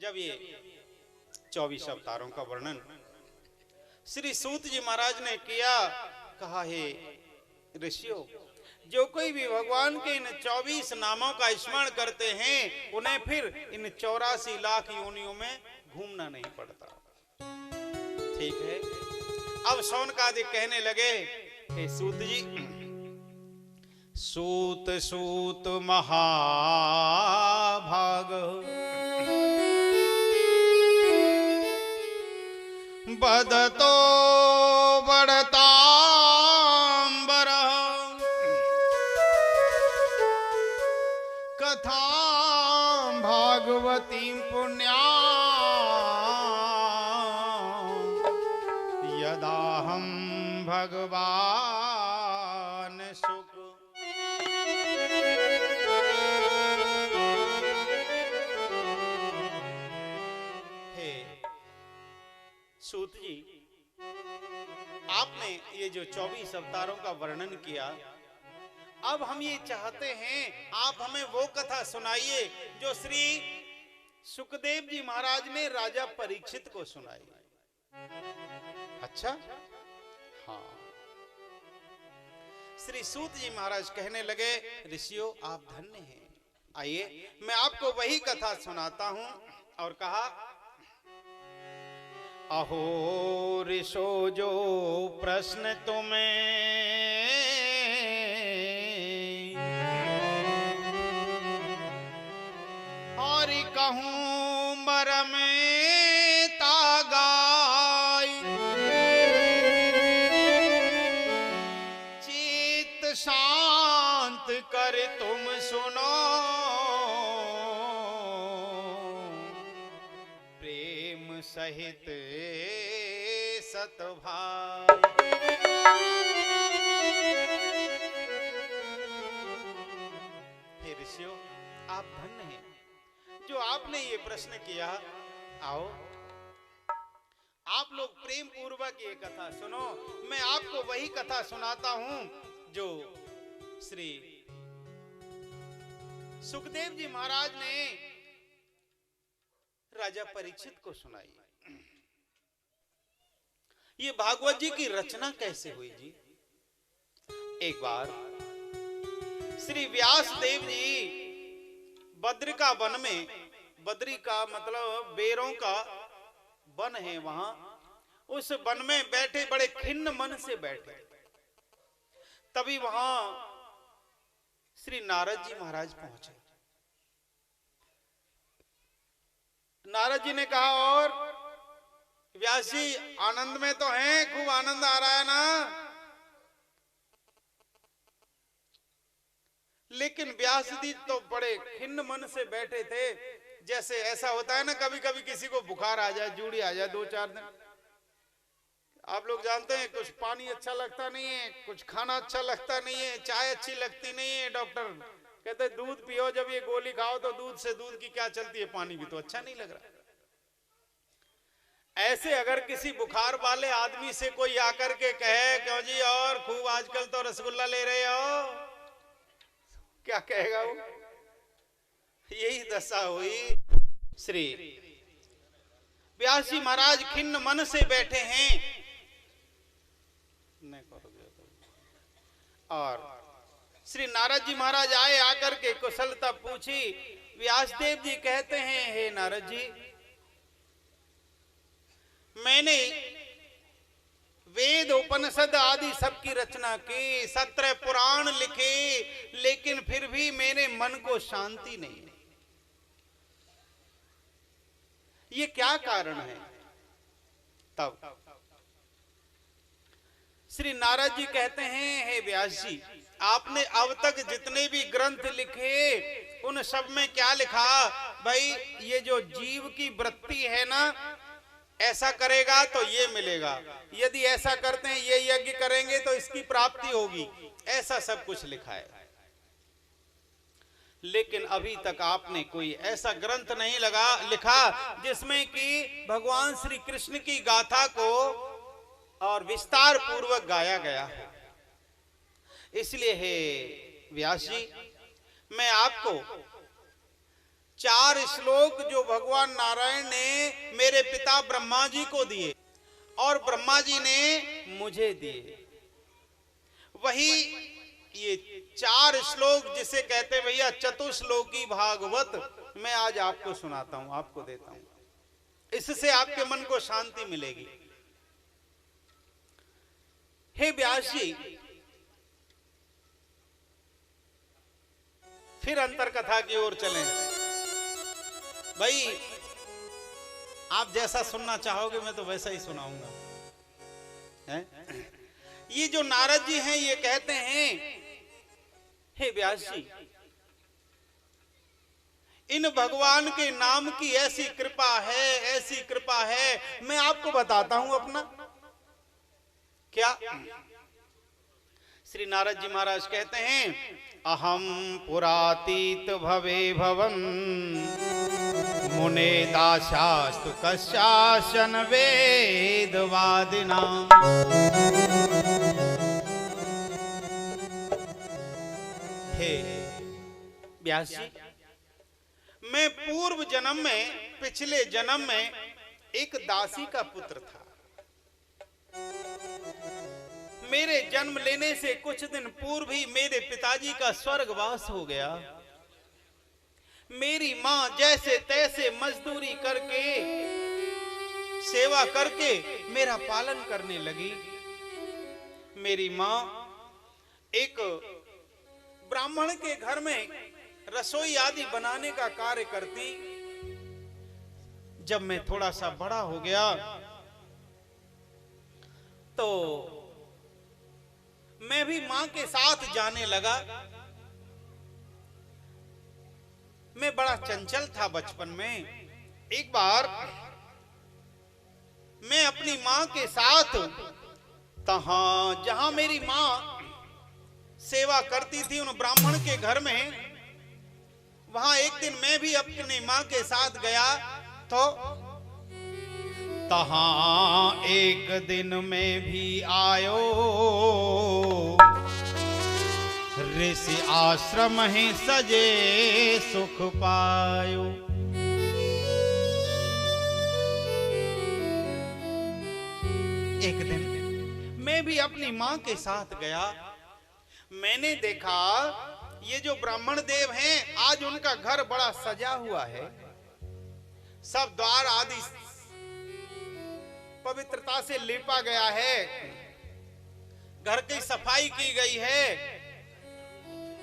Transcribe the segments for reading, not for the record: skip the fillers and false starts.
जब ये 24 अवतारों का वर्णन श्री सूत जी महाराज ने किया, कहा हे ऋषियों, जो कोई भी भगवान के इन 24 नामों का स्मरण करते हैं उन्हें फिर इन 84 लाख योनियों में घूमना नहीं पड़ता। ठीक है। अब शौनकादिक कहने लगे, हे सूत जी, सूत सूत महाभाग बदतो बड़तांबर कथा भागवती पुण्या यदा हम भगवान सुख। हे सूत जी, आपने ये जो 24 अवतारों का वर्णन किया, अब हम ये चाहते हैं आप हमें वो कथा सुनाइए जो श्री सुखदेव जी महाराज ने राजा परीक्षित को सुनाई। अच्छा, हाँ। श्री सूत जी महाराज कहने लगे, ऋषियों आप धन्य हैं, आइए मैं आपको वही कथा सुनाता हूं। और कहा, अहो ऋषो जो प्रश्न तुम्हें और कहूं मरम तागाई, चित्त शांत कर तुम सुनो, प्रेम सहित सतभाई। हे ऋषियों आप धन्य हैं जो आपने ये प्रश्न किया। आओ आप लोग प्रेम पूर्वक ये कथा सुनो। मैं आपको वही कथा सुनाता हूं जो श्री सुखदेव जी महाराज ने राजा परीक्षित को सुनाई। ये भागवत जी की रचना कैसे हुई जी? एक बार श्री व्यास देव जी बद्रिका वन में, बद्री का मतलब बेरों का वन है, वहां उस वन में बैठे, बड़े खिन्न मन से बैठे। तभी वहां श्री नारद जी महाराज पहुंचे। नारद जी ने कहा, और व्यास जी आनंद में तो हैं, खूब आनंद आ रहा है ना? लेकिन व्यास जी तो बड़े खिन्न मन से बैठे थे। जैसे ऐसा होता है ना, कभी कभी किसी को बुखार आ जाए, जूड़ी आ जाए 2-4 दिन। आप लोग जानते हैं, कुछ पानी अच्छा लगता नहीं है, कुछ खाना अच्छा लगता नहीं है, चाय अच्छी लगती नहीं है। डॉक्टर कहते दूध पियो, जब ये गोली खाओ तो दूध से दूध की क्या चलती है, पानी भी तो अच्छा नहीं लग रहा। ऐसे अगर किसी बुखार वाले आदमी से कोई आकर के कहे, क्यों जी और खूब आजकल तो रसगुल्ला ले रहे हो, क्या कहेगा वो? यही दशा हुई। श्री व्यास जी महाराज खिन्न मन से बैठे हैं, और श्री नारद जी महाराज आए, आकर के कुशलता पूछी। व्यासदेव जी कहते हैं, हे नारद जी, मैंने वेद उपनिषद आदि सबकी रचना की, 17 पुराण लिखे, लेकिन फिर भी मेरे मन को शांति नहीं है। ये क्या कारण है? तब श्री नारद जी कहते हैं, हे व्यास जी, आपने अब तक जितने भी ग्रंथ लिखे उन सब में क्या लिखा? भाई ये जो जीव की वृत्ति है ना, ऐसा करेगा तो ये मिलेगा, यदि ऐसा करते हैं, ये यज्ञ करेंगे तो इसकी प्राप्ति होगी, ऐसा सब कुछ लिखा है। लेकिन अभी तक आपने कोई ऐसा ग्रंथ नहीं लिखा जिसमें कि भगवान श्री कृष्ण की गाथा को और विस्तार पूर्वक गाया गया है। इसलिए हे व्यास जी, मैं आपको 4 श्लोक जो भगवान नारायण ने मेरे पिता ब्रह्मा जी को दिए और ब्रह्मा जी ने मुझे दिए, वही ये 4 श्लोक जिसे कहते भैया चतुश्लोकी भागवत, मैं आज आपको सुनाता हूं, आपको देता हूं। इससे आपके मन को शांति मिलेगी। हे व्यास जी, फिर अंतर कथा की ओर चलें। भाई आप जैसा सुनना चाहोगे मैं तो वैसा ही सुनाऊंगा, है? ये जो नारद जी हैं ये कहते हैं, हे व्यास जी, इन भगवान के नाम की ऐसी कृपा है, ऐसी कृपा है, मैं आपको बताता हूं अपना। क्या? श्री नारद जी महाराज कहते हैं, अहम पुरातीत भवे भवन मुने दाशास्तु कशासन वेदवादिना। हे व्यास जी, मैं पूर्व जन्म में, पिछले जन्म में एक दासी का पुत्र था। मेरे जन्म लेने से कुछ दिन पूर्व ही मेरे पिताजी का स्वर्गवास हो गया। मेरी मां जैसे तैसे मजदूरी करके, सेवा करके मेरा पालन करने लगी। मेरी मां एक ब्राह्मण के घर में रसोई आदि बनाने का कार्य करती। जब मैं थोड़ा सा बड़ा हो गया तो मैं भी मां के साथ जाने लगा। मैं बड़ा चंचल था बचपन में। एक बार मैं अपनी मां के साथ जहां मेरी मां सेवा करती थी उन ब्राह्मण के घर में, वहां एक दिन मैं भी अपनी मां के साथ गया तो तहां एक दिन में भी आयो ऋषि आश्रम ही सजे सुख पायो। एक दिन मैं भी अपनी मां के साथ गया। मैंने देखा ये जो ब्राह्मण देव हैं, आज उनका घर बड़ा सजा हुआ है। सब द्वार आदि पवित्रता से लेपा गया है, घर की सफाई की गई है।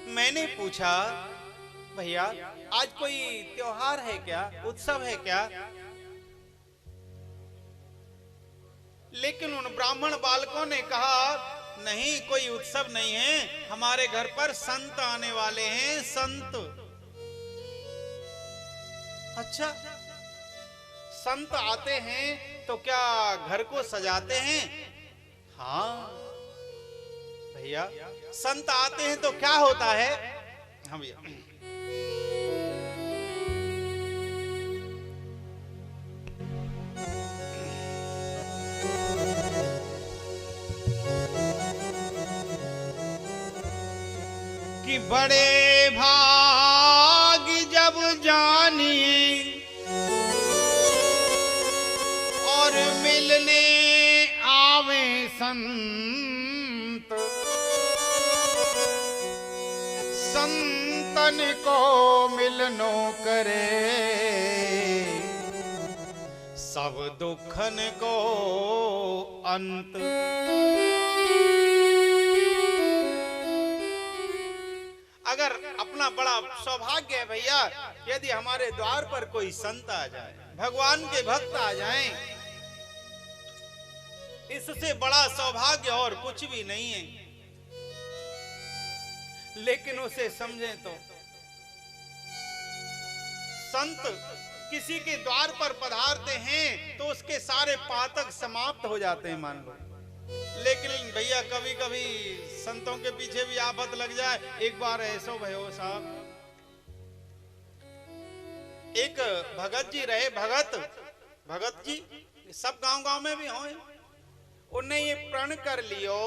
मैंने पूछा, भैया आज कोई त्योहार है क्या, उत्सव है क्या? लेकिन उन ब्राह्मण बालकों ने कहा, नहीं कोई उत्सव नहीं है, हमारे घर पर संत आने वाले हैं, संत। अच्छा, संत आते हैं तो क्या घर को सजाते हैं? हाँ भैया, संत आते हैं तो क्या होता है? हाँ भैया, कि बड़े भाग जब जानिए और मिलने आवे संत, संतन को मिलनो करे सब दुखन को अंत। अगर अपना बड़ा सौभाग्य है भैया, यदि हमारे द्वार पर कोई संत आ जाए, भगवान के भक्त आ जाएं, इससे बड़ा सौभाग्य और कुछ भी नहीं है। लेकिन उसे समझें तो संत किसी के द्वार पर पधारते हैं तो उसके सारे पातक समाप्त हो जाते हैं, मान लो। लेकिन भैया कभी कभी संतों के पीछे भी आफत लग जाए। एक बार ऐसो भयो साहब, एक भगत जी रहे, भगत जी सब गांव में भी हों। उन्हें ये प्रण कर लियो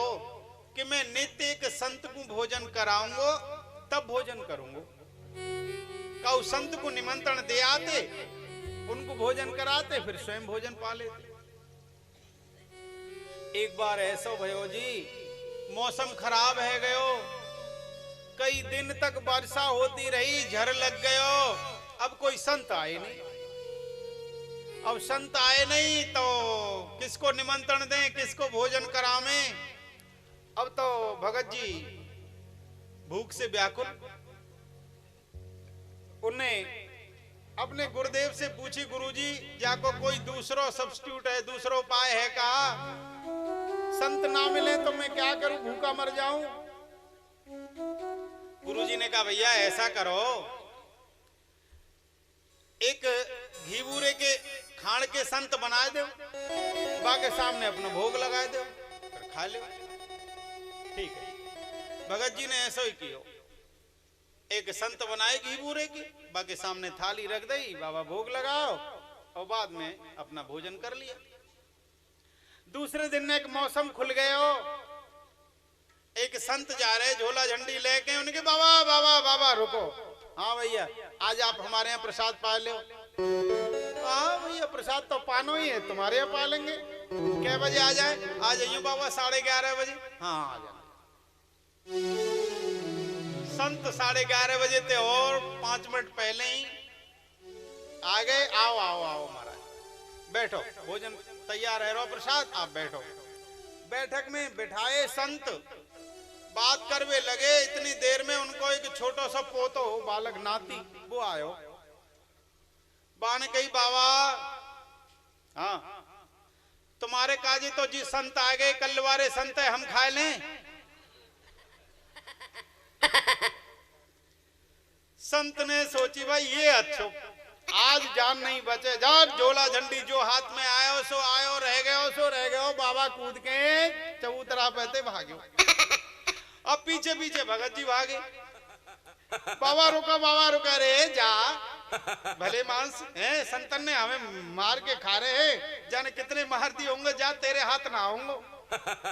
कि मैं नित्य एक संत को भोजन कराऊंगा, तब भोजन करूंगा। कहो संत को निमंत्रण दे आते, उनको भोजन कराते, फिर स्वयं भोजन पा लेते। एक बार ऐसा भयो जी, मौसम खराब है गयो, कई दिन तक वर्षा होती रही, झड़ लग गयो, अब कोई संत आए नहीं। अब संत आए नहीं तो किसको निमंत्रण दें, किसको भोजन करावें। अब तो भगत जी भूख से व्याकुल, उन्हें अपने गुरुदेव से पूछी, गुरुजी जाको कोई दूसरा सब्स्टिट्यूट है, दूसरा उपाय है कहा? संत ना मिले तो मैं क्या करूं, भूखा मर जाऊं। गुरुजी ने कहा भैया ऐसा करो, एक घी बूरे के खाण के संत बना दो, बाके सामने अपना भोग लगा दो, फिर खा लो। ठीक है, भगत जी ने ऐसा ही किया, एक संत बनाए घी बूरे की, बाकी सामने थाली रख दी, बाबा भोग लगाओ और बाद में अपना भोजन कर लिया। दूसरे दिन एक मौसम खुल गया, एक संत जा रहे झोला झंडी लेके, उनके बाबा बाबा बाबा रुको, हाँ भैया आज आप हमारे यहाँ प्रसाद पा लो। हाँ भैया प्रसाद तो पानो ही है, तुम्हारे यहाँ पालेंगे। क्या बजे आ जाए? आ जाइए बाबा 11:30 बजे। हाँ आ जाए। संत 11:30 बजे थे और 5 मिनट पहले ही आ गए। आओ आओ आओ महाराज बैठो, भोजन तैयार है, रो प्रसाद आप बैठो। बैठक में बिठाए संत, बात करवे लगे। इतनी देर में उनको एक छोटा सा पोतो बालक नाती वो आयो, बाने कही बाबा हाँ तुम्हारे काजी तो जी संत आ गए, कल वारे संत है, हम खाए लें। संत ने सोची भाई ये अच्छो, आज जान नहीं बचे, जा झोला झंडी जो हाथ में आयो सो आयो, रह गयो सो रह गयो। बाबा कूद के चबूतरा पे भाग्यो। अब पीछे पीछे भगत जी भागे। बाबा रुका रे जा, भले मांस है, संतन ने हमें मार के खा रहे हैं, जाने कितने मार दिए होंगे, जा तेरे हाथ ना होंगे।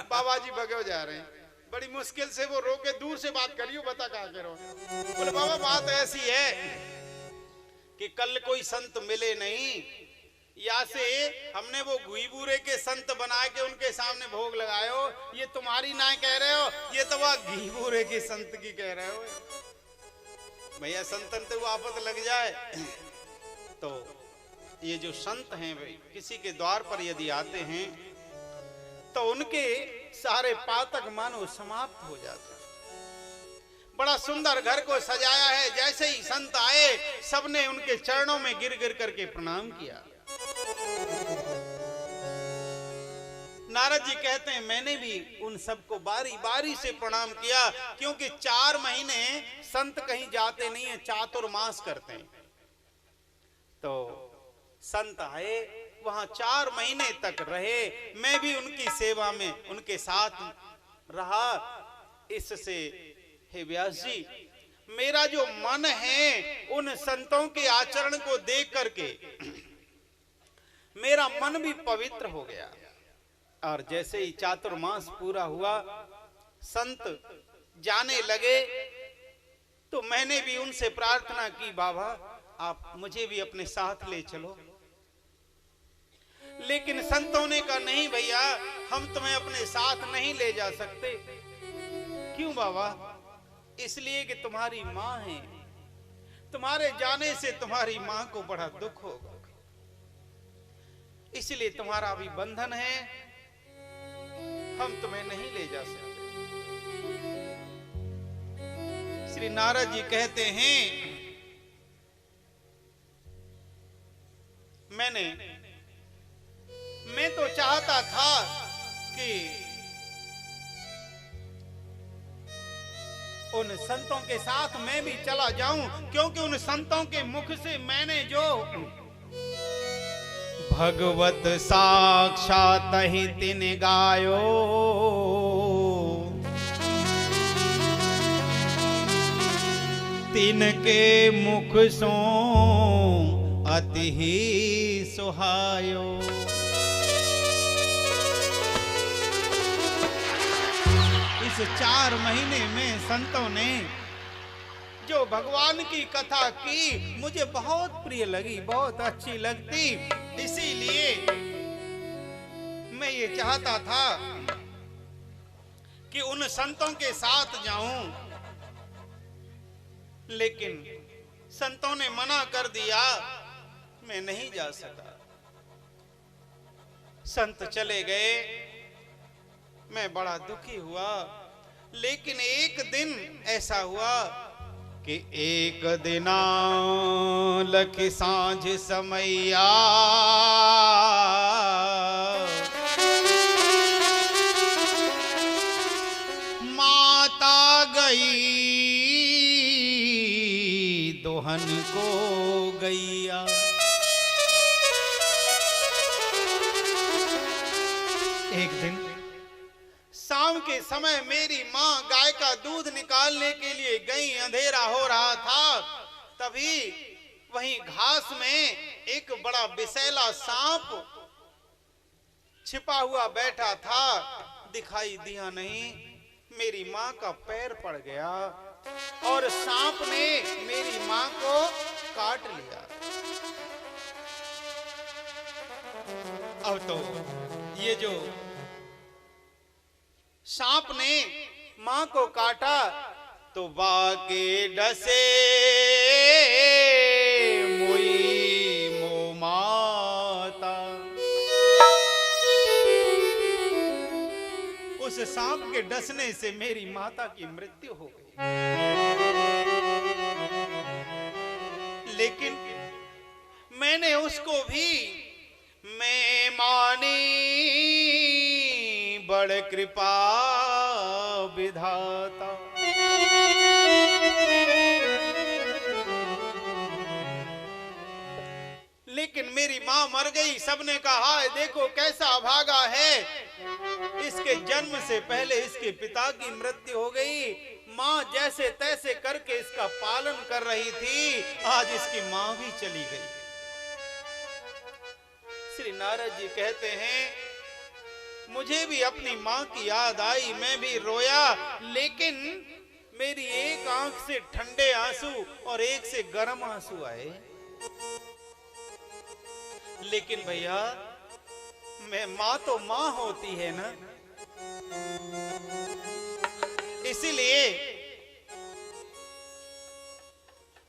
बाबा जी भगे जा रहे हैं, बड़ी मुश्किल से वो रोके, दूर से बात करियो, बता कहा के रहो। बोले बाबा बात ऐसी है कि कल कोई संत मिले नहीं, या से हमने वो घी बूरे के संत बना के उनके सामने भोग लगायो, ये तुम्हारी ना कह रहे हो, ये तो वह घी बूरे के संत की कह रहे हो। भैया संतन तो वो आफत लग जाए। तो ये जो संत हैं भाई, किसी के द्वार पर यदि आते हैं तो उनके सारे पातक मानो समाप्त हो जाते हैं। बड़ा सुंदर घर को सजाया है, जैसे ही संत आए सबने उनके चरणों में गिर गिर करके प्रणाम किया। नारद जी कहते हैं मैंने भी उन सबको बारी बारी से प्रणाम किया, क्योंकि 4 महीने संत कहीं जाते नहीं है, चातुर्मास करते हैं। तो संत आए, वहां 4 महीने तक रहे, मैं भी उनकी सेवा में उनके साथ रहा। इससे हे व्यास जी, मेरा जो मन है उन संतों के आचरण को देख करके मेरा मन भी पवित्र हो गया। और जैसे ही चातुर्मास पूरा हुआ, संत जाने लगे, तो मैंने भी उनसे प्रार्थना की, बाबा आप मुझे भी अपने साथ ले चलो। लेकिन संतों ने कहा नहीं भैया, हम तुम्हें अपने साथ नहीं ले जा सकते। क्यों बाबा? इसलिए कि तुम्हारी माँ है, तुम्हारे जाने से तुम्हारी माँ को बड़ा दुख होगा, इसलिए तुम्हारा भी बंधन है, हम तुम्हें नहीं ले जा सकते। श्री नारद जी कहते हैं मैं तो चाहता था कि उन संतों के साथ मैं भी चला जाऊं, क्योंकि उन संतों के मुख से मैंने जो भगवत साक्षात ही तिन गायो, तिनके मुख सो अति ही सुहायो। इस 4 महीने में संतों ने जो भगवान की कथा की मुझे बहुत प्रिय लगी, बहुत अच्छी लगती। इसीलिए मैं ये चाहता था कि उन संतों के साथ जाऊं, लेकिन संतों ने मना कर दिया, मैं नहीं जा सका। संत चले गए, मैं बड़ा दुखी हुआ। लेकिन एक दिन ऐसा हुआ कि एक दिना लखी सांझ समैया माता गई दोहन को गैया। एक दिन शाम के समय मेरी माँ गाय का दूध निकालने के लिए गई, अंधेरा हो रहा था। तभी वहीं घास में एक बड़ा विषैला सांप छिपा हुआ बैठा था, दिखाई दिया नहीं। मेरी माँ का पैर पड़ गया और सांप ने मेरी माँ को काट लिया। अब तो ये जो सांप ने मां को काटा तो बाके डसे मुई मो माता। उस सांप के डसने से मेरी माता की मृत्यु हो गई। लेकिन मैंने उसको भी मैं मानी बड़ कृपा विधाता। लेकिन मेरी मां मर गई। सबने कहा है देखो कैसा अभागा है, इसके जन्म से पहले इसके पिता की मृत्यु हो गई। मां जैसे तैसे करके इसका पालन कर रही थी, आज इसकी मां भी चली गई। श्री नारद जी कहते हैं मुझे भी अपनी मां की याद आई, मैं भी रोया। लेकिन मेरी एक आंख से ठंडे आंसू और एक से गर्म आंसू आए। लेकिन भैया मैं मां तो मां होती है ना, इसीलिए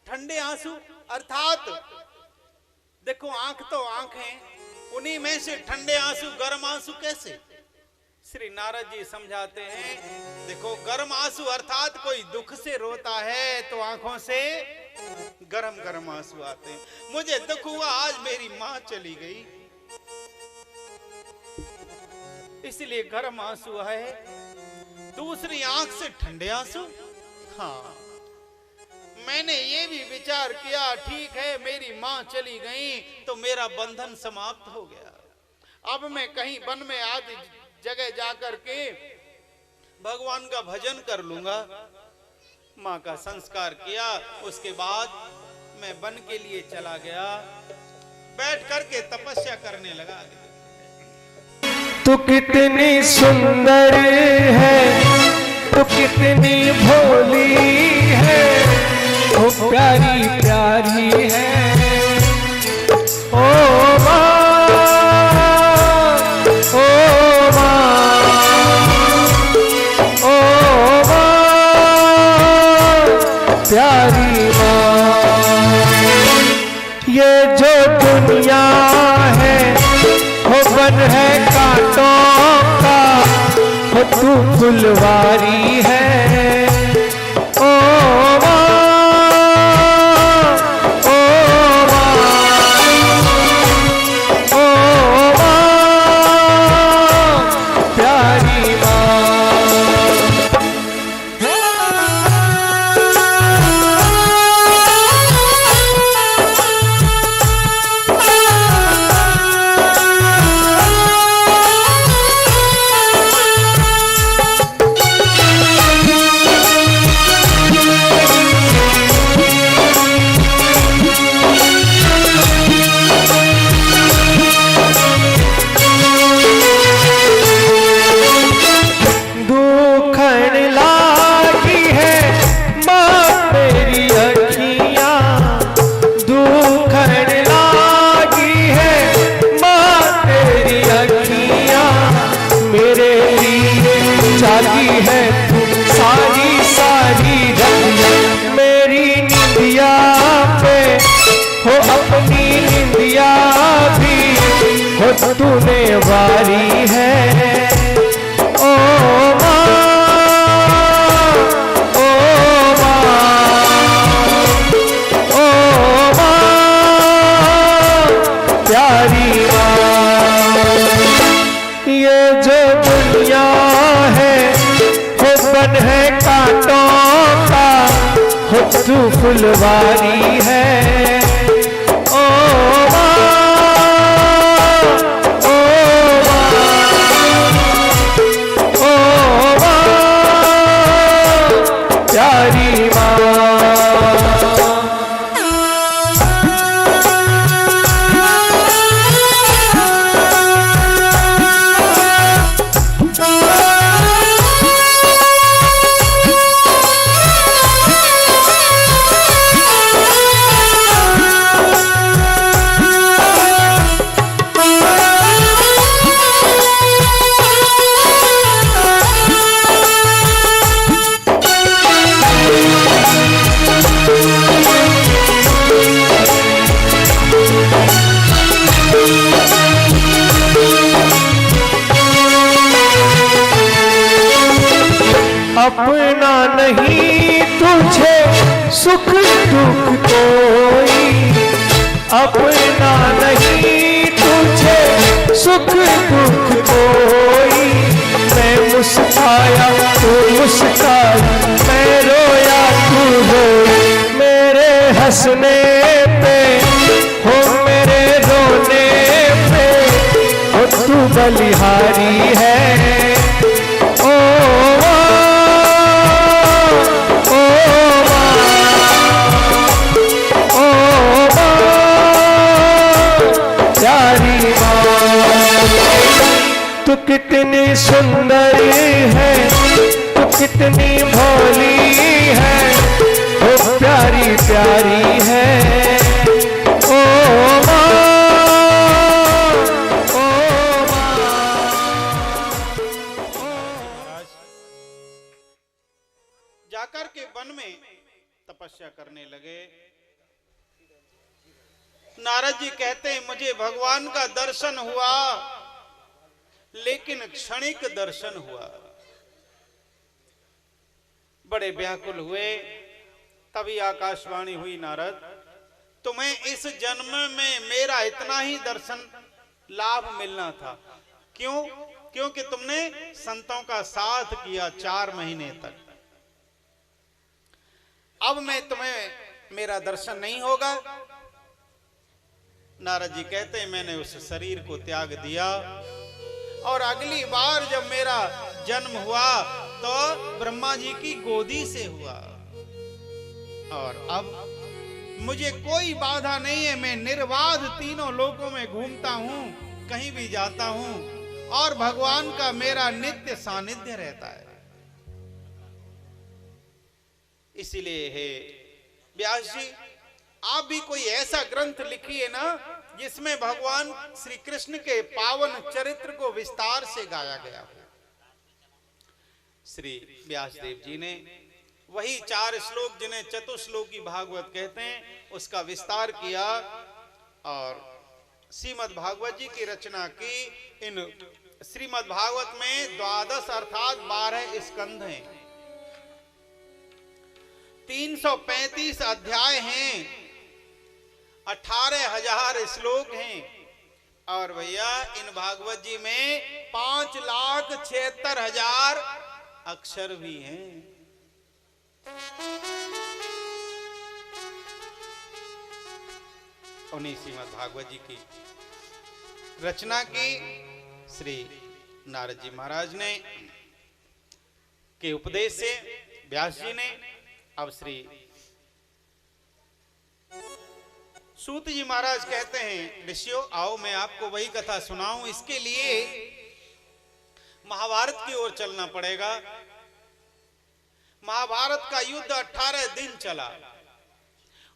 ठंडे आंसू अर्थात देखो आंख तो आंख है, उन्हीं में से ठंडे आंसू गर्म आंसू कैसे? श्री नारद जी समझाते हैं देखो गर्म आंसू अर्थात कोई दुख से रोता है तो आंखों से गरम गरम आंसू आते हैं। मुझे दुख हुआ आज मेरी मां चली गई, इसलिए गरम आंसू आए। दूसरी आंख से ठंडे आंसू। हाँ मैंने ये भी विचार किया ठीक है मेरी मां चली गई तो मेरा बंधन समाप्त हो गया। अब मैं कहीं वन में आदि जगह जाकर के भगवान का भजन कर लूंगा। मां का संस्कार किया, उसके बाद मैं वन के लिए चला गया, बैठ करके तपस्या करने लगा। तू कितनी सुंदर है, तू कितनी भोली है, ओ प्यारी प्यारी है ओ माँ, ओ माँ, ओ माँ, प्यारी माँ। ये जो दुनिया है वो वन है कांटों का, वो तू फुलवारी है ओ माँ, ओ माँ, ओ माँ, प्यारी माँ। जागी है तू सारी सारी रतिया मेरी निंदिया पे हो अपनी निंदिया भी हो तूने वारी है। ओ माँ, ओ माँ, ओ माँ, प्यारी माँ, ये जो दुनिया है हो बन है कांटों का हो तू फुलवारी है। ओ माँ, ओ माँ, ओ माँ, प्यारी माँ। अपना नहीं तुझे सुख दुख कोई, अपना नहीं तुझे सुख दुख कोई। मैं मुस्काया तू मुस्काई, मैं रोया तू रोई, मेरे हंसने पे हो मेरे रोने पे हो तू बलिहारी है। तू कितनी सुंदर है, तू कितनी भोली है, ओ प्यारी प्यारी है। ओ माँ, ओ माँ। जाकर के वन में तपस्या करने लगे। नारद जी कहते हैं मुझे भगवान का दर्शन हुआ, लेकिन क्षणिक दर्शन हुआ। बड़े व्याकुल हुए। तभी आकाशवाणी हुई, नारद तुम्हें इस जन्म में मेरा इतना ही दर्शन लाभ मिलना था। क्यों? क्योंकि तुमने संतों का साथ किया 4 महीने तक। अब मैं तुम्हें मेरा दर्शन नहीं होगा। नारद जी कहते हैं मैंने उस शरीर को त्याग दिया और अगली बार जब मेरा जन्म हुआ तो ब्रह्मा जी की गोदी से हुआ, और अब मुझे कोई बाधा नहीं है। मैं निर्बाध तीनों लोकों में घूमता हूं, कहीं भी जाता हूं, और भगवान का मेरा नित्य सानिध्य रहता है। इसीलिए हे व्यास जी, आप भी कोई ऐसा ग्रंथ लिखिए ना जिसमें भगवान श्री कृष्ण के पावन चरित्र को विस्तार से गाया गया हो। श्री व्यासदेव जी ने वही 4 श्लोक जिन्हें चतुश्लोकी भागवत कहते हैं उसका विस्तार किया, और श्रीमद् भागवत जी की रचना की। इन श्रीमद् भागवत में 12 अर्थात 12 स्कंध हैं, 335 अध्याय हैं, 18,000 श्लोक हैं, और भैया इन भागवत जी में 5,76,000 अक्षर भी हैं। उन्हीं श्रीमद् भागवत जी की रचना की श्री नारद जी महाराज ने के उपदेश से व्यास जी ने। अब श्री सूत जी महाराज कहते हैं ऋषियों आओ मैं आपको वही कथा सुनाऊं। इसके लिए महाभारत की ओर चलना पड़ेगा। महाभारत का युद्ध 18 दिन चला।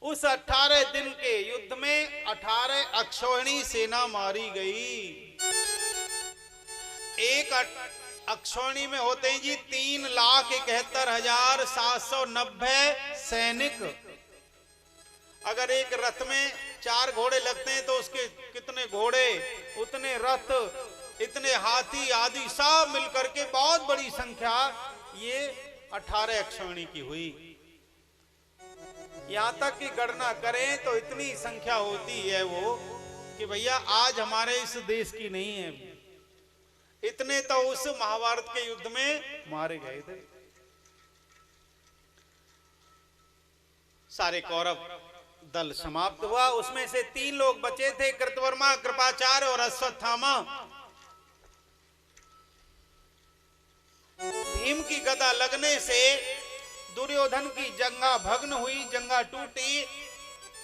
उस 18 दिन के युद्ध में 18 अक्षौहिणी सेना मारी गई। अक्षौणी में होते हैं जी 3,71,790 सैनिक। अगर एक रथ में 4 घोड़े लगते हैं तो उसके कितने घोड़े, उतने रथ, इतने हाथी आदि सब मिलकर के बहुत बड़ी संख्या ये 18 अक्षौणी की हुई। यहां तक कि गणना करें तो इतनी संख्या होती है वो कि भैया आज हमारे इस देश की नहीं है। इतने तो उस महाभारत के युद्ध में मारे गए थे। सारे कौरव दल समाप्त हुआ। उसमें से 3 लोग बचे थे, कृतवर्मा, कृपाचार्य और अश्वत्थामा। भीम की गदा लगने से दुर्योधन की जंगा भग्न हुई, जंगा टूटी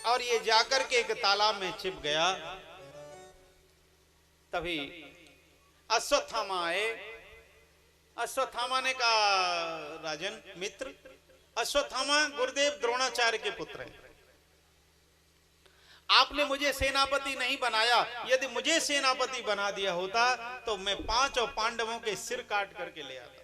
और ये जाकर के एक तालाब में छिप गया। तभी अश्वत्थामा आए। अश्वत्थामा ने कहा, राजन मित्र, अश्वत्थामा गुरुदेव द्रोणाचार्य के पुत्र हैं। आपने मुझे सेनापति नहीं बनाया। यदि मुझे सेनापति बना दिया होता तो मैं 5 पांडवों के सिर काट करके ले आता।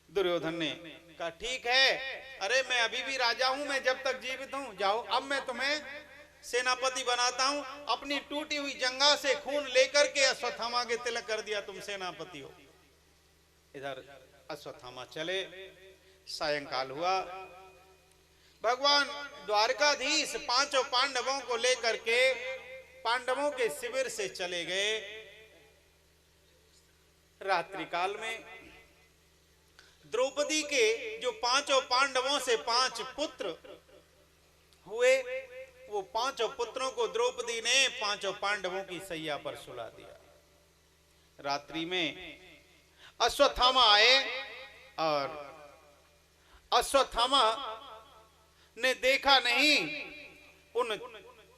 दुर्योधन ने कहा, ठीक है, अरे मैं अभी भी राजा हूं, मैं जब तक जीवित हूं, जाओ अब मैं तुम्हें सेनापति बनाता हूं। अपनी टूटी हुई जंगा से खून लेकर के अश्वत्थामा के तिलक कर दिया, तुम सेनापति हो। इधर अश्वत्थामा चले। सायंकाल हुआ। भगवान द्वारकाधीश 5 पांडवों को लेकर के पांडवों के शिविर से चले गए। रात्रि काल में द्रौपदी के जो 5 पांडवों से 5 पुत्र हुए, वो 5 पुत्रों को द्रौपदी ने 5 पांडवों की सैया पर सुला दिया। रात्रि में अश्वत्थामा आए और अश्वत्थामा ने देखा नहीं, उन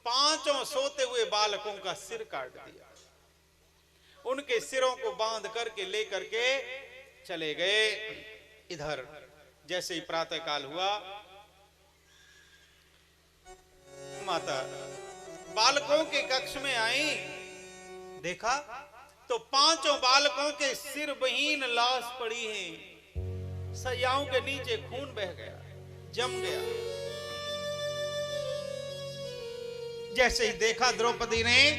5 सोते हुए बालकों का सिर काट दिया। उनके सिरों को बांध करके लेकर के चले गए। इधर जैसे ही प्रातः काल हुआ, माता बालकों के कक्ष में आई। देखा तो 5 बालकों के सिर बहीन लाश पड़ी है। सैयाओं के नीचे खून बह गया, जम गया। जैसे ही देखा द्रौपदी ने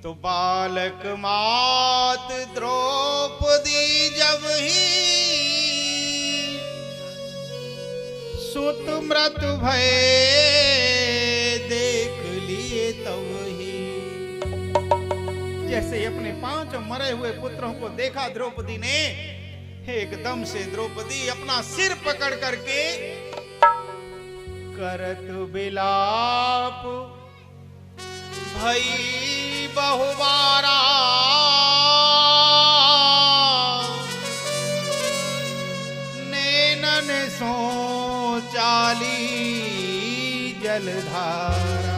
तो बालक मात द्रौपदी जब ही सुत मृत भय देख लिए तब ही। जैसे अपने 5 मरे हुए पुत्रों को देखा द्रौपदी ने, एकदम से द्रौपदी अपना सिर पकड़ करके करत बिलाप भई बहुबारा नैनन सो चाली जलधारा।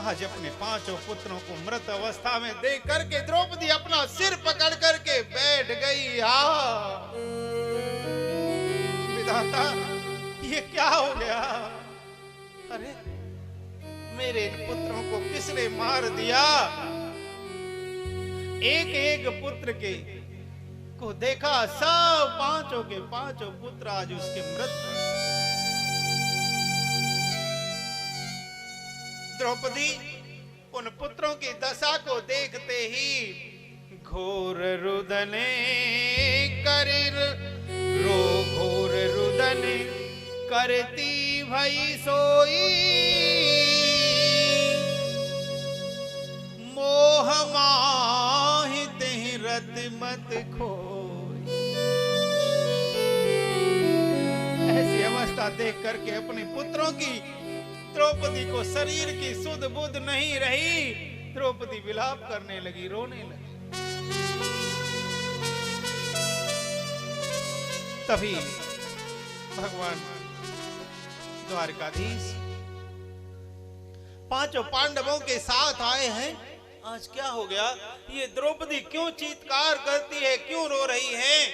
आज अपने 5 पुत्रों को मृत अवस्था में देख करके द्रौपदी अपना सिर पकड़ करके बैठ गई। विधाता, ये क्या हो गया? अरे मेरे पुत्रों को किसने मार दिया? एक एक पुत्र के को देखा, सब 5 के 5 पुत्र आज उसके मृत। द्रौपदी उन पुत्रों की दशा को देखते ही घोर रुदने कर रो, घोर रुदन करती भई सोई, मोह माहित रत मत खोई। ऐसी अवस्था देख करके अपने पुत्रों की द्रौपदी को शरीर की सुध बुध नहीं रही। द्रौपदी विलाप करने लगी, रोने लगी। तभी भगवान द्वारकाधीश 5 पांडवों के साथ आए हैं। आज क्या हो गया? ये द्रौपदी क्यों चीत्कार करती है, क्यों रो रही है?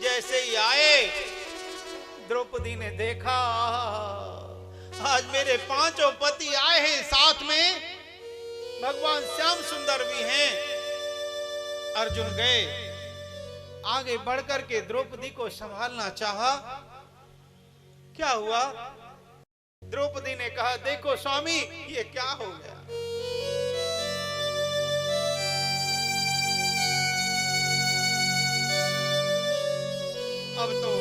जैसे ही आए, द्रौपदी ने देखा आज मेरे 5 पति आए हैं साथ में। भगवान श्याम सुंदर भी हैं। अर्जुन गए, आगे बढ़कर के द्रौपदी को संभालना चाहा। क्या हुआ? द्रौपदी ने कहा, देखो स्वामी, ये क्या हो गया? अब तो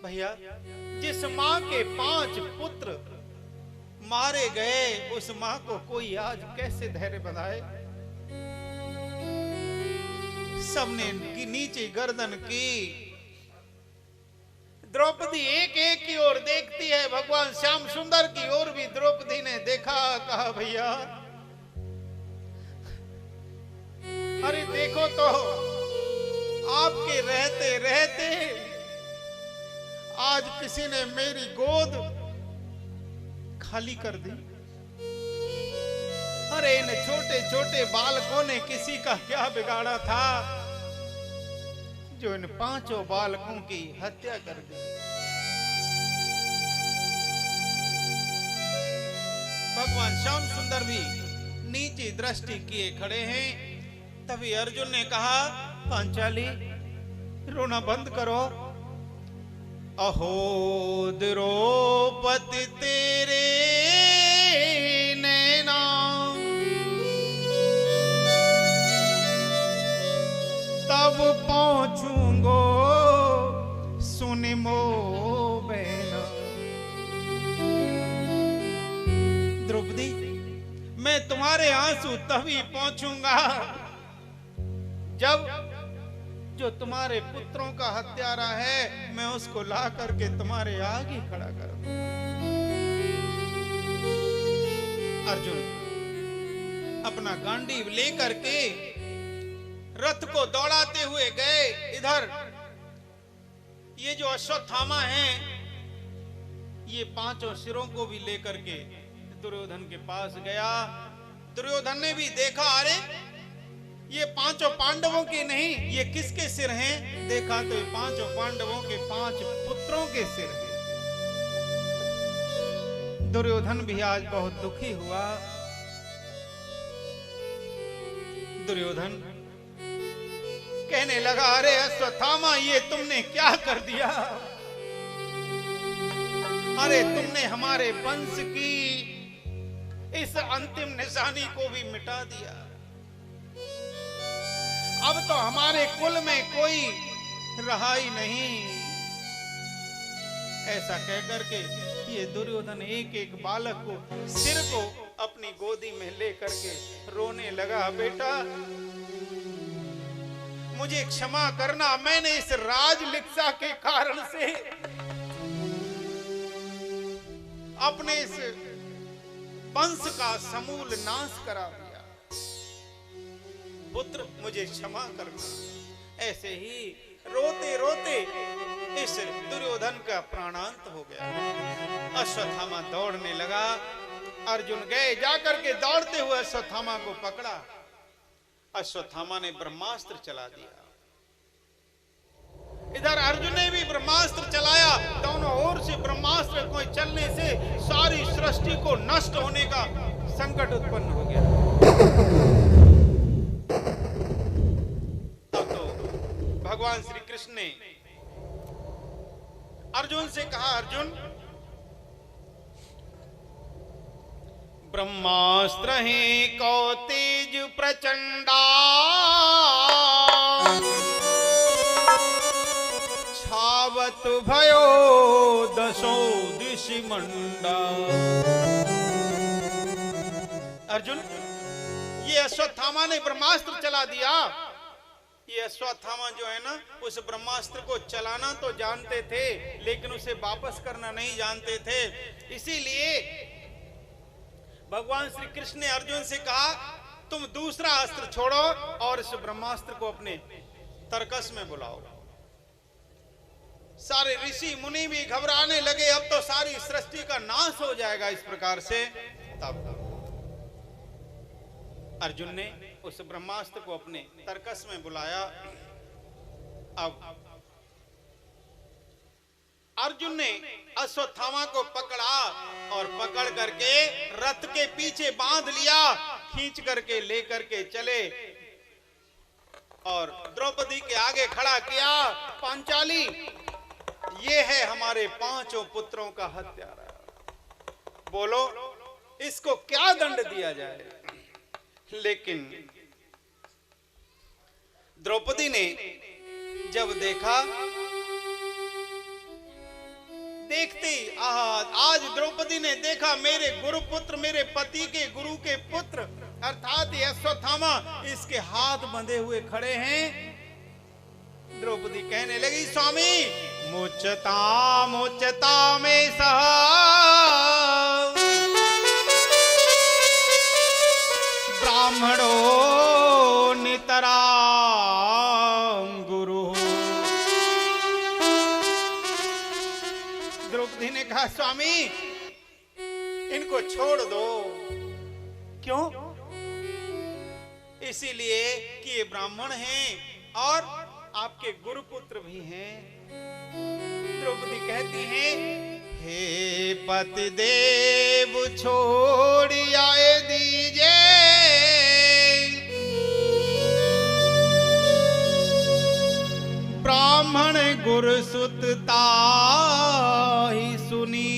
भैया, जिस मां के 5 पुत्र मारे गए, उस मां को कोई आज कैसे धैर्य बंधाए? सबने नीचे गर्दन की। द्रौपदी एक एक की ओर देखती है, भगवान श्याम सुंदर की ओर भी द्रौपदी ने देखा। कहा, भैया अरे देखो तो, आपके रहते रहते आज किसी ने मेरी गोद खाली कर दी। अरे इन छोटे छोटे बालकों ने किसी का क्या बिगाड़ा था जो इन 5 बालकों की हत्या कर दी? भगवान श्याम सुंदर भी नीची दृष्टि किए खड़े हैं। तभी अर्जुन ने कहा, पांचाली रोना बंद करो। अहो द्रौपदी तेरे नैना तब पहुंचूंगो सुन मो बहना। द्रौपदी, मैं तुम्हारे आंसू तभी पहुंचूंगा जब जो तुम्हारे पुत्रों का हत्यारा है, मैं उसको ला करके तुम्हारे आगे खड़ा कर दूं। अर्जुन अपना गांडीव लेकर के रथ को दौड़ाते हुए गए। इधर ये जो अश्वत्थामा हैं, ये 5 सिरों को भी लेकर के दुर्योधन के पास गया। दुर्योधन ने भी देखा, अरे ये 5 पांडवों के नहीं, ये किसके सिर हैं? देखा तो ये 5 पांडवों के 5 पुत्रों के सिर हैं। दुर्योधन भी आज बहुत दुखी हुआ। दुर्योधन कहने लगा, अरे अश्वत्थामा, ये तुमने क्या कर दिया? अरे तुमने हमारे वंश की इस अंतिम निशानी को भी मिटा दिया। अब तो हमारे कुल में कोई रहा ही नहीं। ऐसा कहकर के ये दुर्योधन एक एक बालक को, सिर को अपनी गोदी में लेकर के रोने लगा। बेटा मुझे क्षमा करना, मैंने इस राजलिप्सा के कारण से अपने इस वंश का समूल नाश करा दिया। पुत्र मुझे क्षमा करना। ऐसे ही रोते रोते इस दुर्योधन का प्राणांत हो गया। अश्वत्थामा दौड़ने लगा। अर्जुन गए, जाकर के दौड़ते हुए अश्वत्थामा को पकड़ा। अश्वत्थामा ने ब्रह्मास्त्र चला दिया। इधर अर्जुन ने भी ब्रह्मास्त्र चलाया। दोनों ओर से ब्रह्मास्त्र को चलने से सारी सृष्टि को नष्ट होने का संकट उत्पन्न हो गया। तब तो भगवान श्री कृष्ण ने अर्जुन से कहा, अर्जुन ब्रह्मास्त्र है कौ तेज प्रचंडा, छावत भयो दशो दिशि मंडा। अर्जुन, ये अश्वत्थामा ने ब्रह्मास्त्र चला दिया। ये अश्वत्थामा जो है ना, उस ब्रह्मास्त्र को चलाना तो जानते थे, लेकिन उसे वापस करना नहीं जानते थे। इसीलिए भगवान श्री कृष्ण ने अर्जुन से कहा, तुम दूसरा अस्त्र छोड़ो और इस ब्रह्मास्त्र को अपने तरकस में बुलाओ। सारे ऋषि मुनि भी घबराने लगे, अब तो सारी सृष्टि का नाश हो जाएगा इस प्रकार से। तब अर्जुन ने उस ब्रह्मास्त्र को अपने तरकस में बुलाया। अब अर्जुन ने अश्वत्थामा को पकड़ा और पकड़ करके रथ के पीछे बांध लिया, खींच करके लेकर के चले और द्रौपदी के आगे खड़ा किया। पांचाली, ये है हमारे 5 पुत्रों का हत्यारा, बोलो इसको क्या दंड दिया जाए। लेकिन द्रौपदी ने जब देखा, देखते ही आज द्रौपदी ने देखा मेरे गुरुपुत्र, मेरे पति के गुरु के पुत्र अर्थात अश्वत्थामा इसके हाथ बंधे हुए खड़े हैं। द्रौपदी कहने लगी, स्वामी मुचता मुचता में सह ब्राह्मणो नितरा गुरु। द्रौपदी ने कहा, स्वामी इनको छोड़ दो। क्यों? इसीलिए कि ये ब्राह्मण हैं और आपके गुरुपुत्र भी हैं। द्रौपदी कहती हैं, हे पति देव छोड़ आए दीजिए, ब्राह्मण गुरु सुतता ही सुनीजे।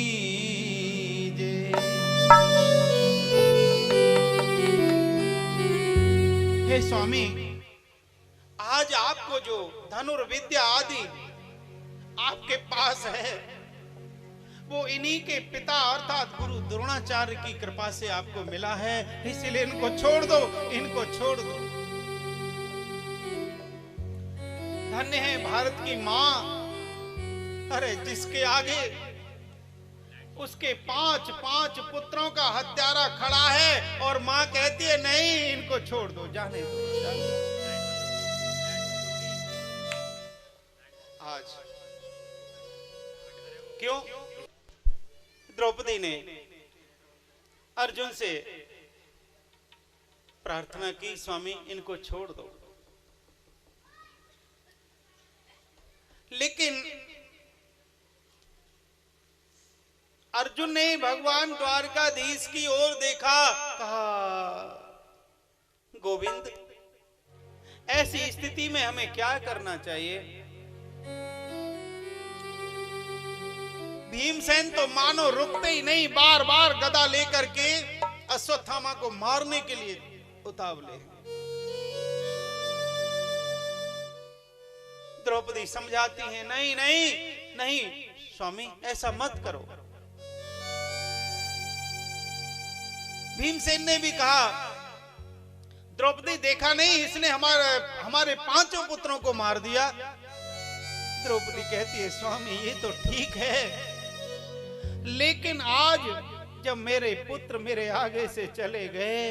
हे स्वामी, आज आपको जो धनुर्विद्या आदि आपके पास है वो इन्हीं के पिता अर्थात गुरु द्रोणाचार्य की कृपा से आपको मिला है, इसलिए इनको छोड़ दो, इनको छोड़ दो। धन्य है भारत की मां, अरे जिसके आगे उसके 5 पुत्रों का हत्यारा खड़ा है और मां कहती है नहीं इनको छोड़ दो, जाने दो, जाने दो। आज क्यों द्रौपदी ने अर्जुन से प्रार्थना की, स्वामी इनको छोड़ दो। लेकिन अर्जुन ने भगवान द्वारकाधीश की ओर देखा, कहा गोविंद ऐसी स्थिति में हमें क्या करना चाहिए। भीमसेन तो मानो रुकते ही नहीं, बार बार गदा लेकर के अश्वत्थामा को मारने के लिए उतावले। द्रौपदी समझाती है, नहीं नहीं नहीं स्वामी ऐसा मत करो। भीमसेन ने भी कहा, द्रौपदी देखा नहीं इसने हमारे 5 पुत्रों को मार दिया। द्रौपदी कहती है, स्वामी ये तो ठीक है, लेकिन आज जब मेरे पुत्र मेरे आगे से चले गए,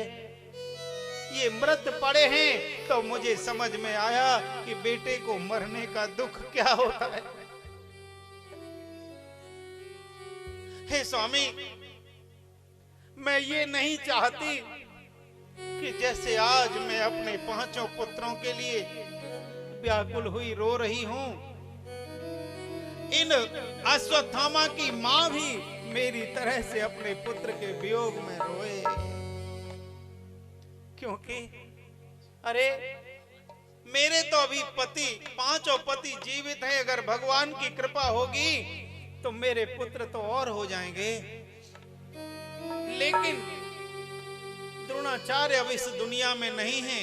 ये मृत पड़े हैं, तो मुझे समझ में आया कि बेटे को मरने का दुख क्या होता है। हे स्वामी, मैं ये नहीं चाहती कि जैसे आज मैं अपने 5 पुत्रों के लिए व्याकुल हुई रो रही हूं, इन अश्वत्थामा की मां भी मेरी तरह से अपने पुत्र के वियोग में रोए। क्योंकि अरे मेरे तो अभी 5 पति जीवित हैं, अगर भगवान की कृपा होगी तो मेरे पुत्र तो और हो जाएंगे। लेकिन द्रोणाचार्य अब इस दुनिया में नहीं है,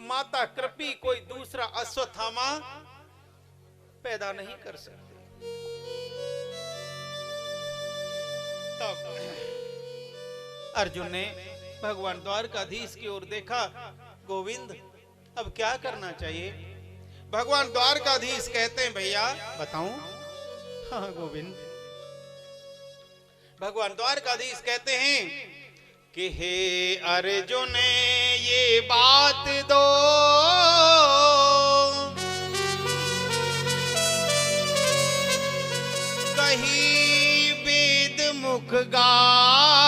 माता कृपी कोई दूसरा अश्वत्थामा पैदा नहीं कर सकते। तब अर्जुन ने भगवान द्वारकाधीश की ओर देखा, गोविंद अब क्या करना चाहिए। भगवान द्वारकाधीश कहते हैं, भैया बताऊं। हाँ गोविंद। भगवान द्वारकाधीश कहते हैं कि हे अर्जुन ये बात दो, कही वेद मुख गाय,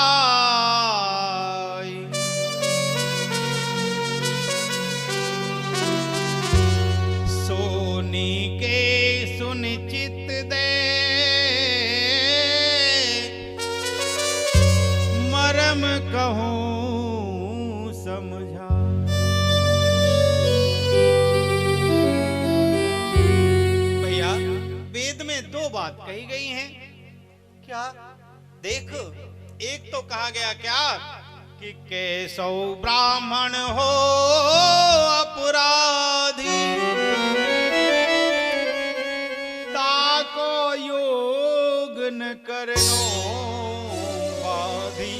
सोनी के सुनिचित कहूँ समझा। भैया वेद में दो बात कही गई हैं। क्या? देख, एक तो कहा गया क्या कि कैसो ब्राह्मण हो अपराधी, ताको योग न करनो बाधी।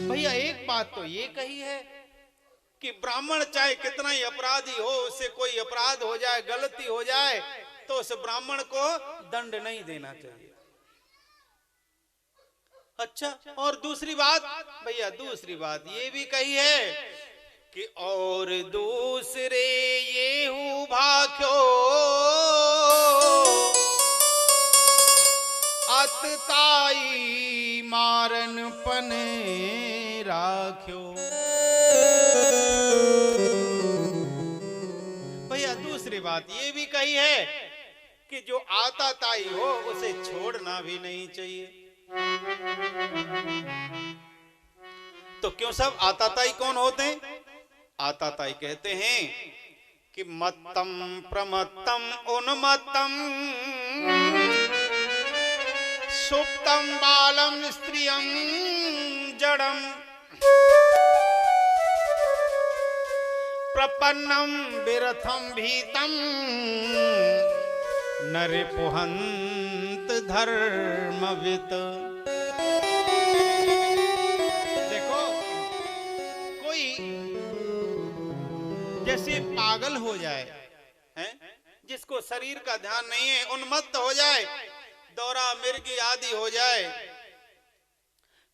भैया एक बात तो ये कही है कि ब्राह्मण चाहे कितना ही अपराधी हो, उससे कोई अपराध हो जाए, गलती हो जाए, तो उस ब्राह्मण को दंड नहीं देना चाहिए। अच्छा, और दूसरी बात भैया, दूसरी बात ये भी कही है कि और दूसरे ये हूँ भाख्यो अतताई मारन पने राख्यो। भैया दूसरी बात ये भी कही है कि जो आताताई हो उसे छोड़ना भी नहीं चाहिए। तो क्यों सब आताताई कौन होते हैं? आताताई कहते हैं कि मत्तम प्रमत्तम उन्मत्तम सुप्तम बालम स्त्रियम जड़म प्रपन्नम विरथम भीतम नरिपुहंत धर्मवित। देखो, कोई जैसे पागल हो जाए हैं, जिसको शरीर का ध्यान नहीं है, उन्मत्त हो जाए, दौरा मिर्गी आदि हो जाए,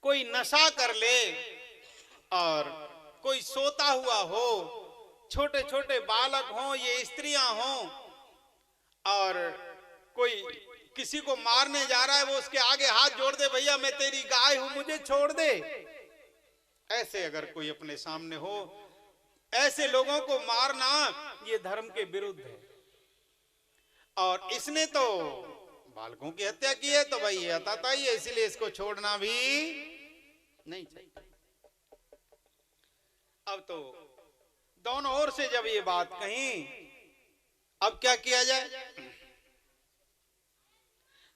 कोई नशा कर ले, और कोई सोता हुआ हो, छोटे छोटे बालक हों, ये स्त्रियां हों, और कोई किसी को मारने जा रहा है, वो उसके आगे हाथ जोड़ दे, भैया मैं तेरी गाय हूं, मुझे छोड़ दे। ऐसे अगर कोई अपने सामने हो, ऐसे लोगों को मारना ये धर्म के विरुद्ध है। और इसने तो बालकों की हत्या की है, तो भाई ये आताताई है, इसलिए इसको छोड़ना भी नहीं चाहिए। अब तो दोनों ओर से जब ये बात कही, अब क्या किया जाए?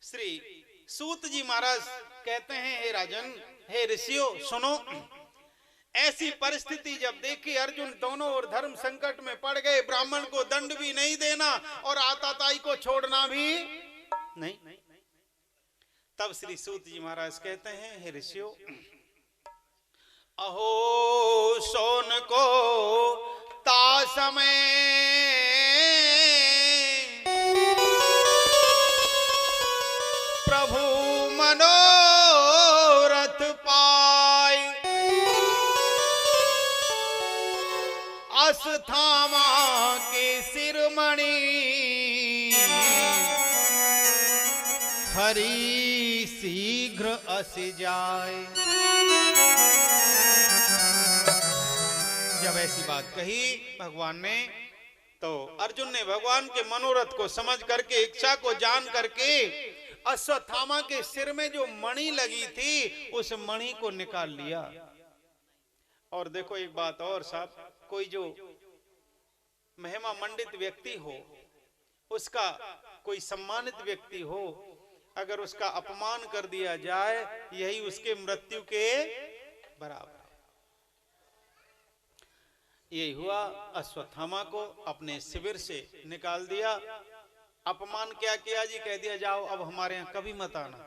श्री सूत जी महाराज कहते हैं, हे राजन, हे ऋषियों, सुनो। ऐसी परिस्थिति जब देखी, अर्जुन दोनों ओर धर्म संकट में पड़ गए, ब्राह्मण को दंड भी नहीं देना और आताताई को छोड़ना भी नहीं। तब श्री सूत जी महाराज कहते हैं, हे ऋषियों, अहो सोन को ता समय प्रभु मनोरथ पाए, अस्थामा के सिरमणि हरि शीघ्र अस जाए। जब ऐसी बात कही भगवान ने, तो अर्जुन ने भगवान के मनोरथ को समझ करके, इच्छा को जान करके, अश्वत्थामा के सिर में जो मणि लगी थी उस मणि को निकाल लिया। और देखो एक बात और साहब, कोई जो महिमा मंडित व्यक्ति हो, उसका कोई सम्मानित व्यक्ति हो, अगर उसका अपमान कर दिया जाए, यही उसके मृत्यु के बराबर। यही हुआ, अश्वत्थामा को अपने शिविर से निकाल दिया। अपमान क्या किया जी? कह दिया जाओ अब हमारे यहाँ कभी मत आना।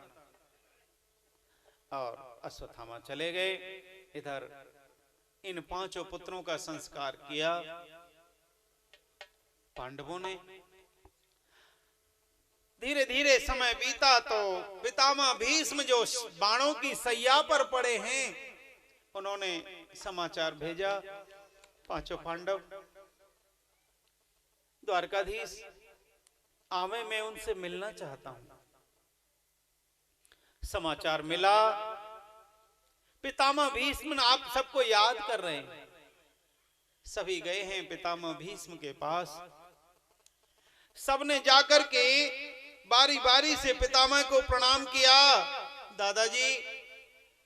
और अश्वत्थामा चले गए। इधर इन पांचों पुत्रों का संस्कार किया पांडवों ने। धीरे धीरे समय बीता तो पितामह भीष्म जो बाणों की सैया पर पड़े हैं, उन्होंने समाचार भेजा, पांचों पांडव द्वारकाधीश आवे, मैं उनसे मिलना चाहता हूं। समाचार मिला, पितामह भीष्म आप सबको याद कर रहे हैं। सभी गए हैं पितामह भीष्म के पास। सबने जाकर के बारी बारी से पितामह को प्रणाम किया। दादाजी,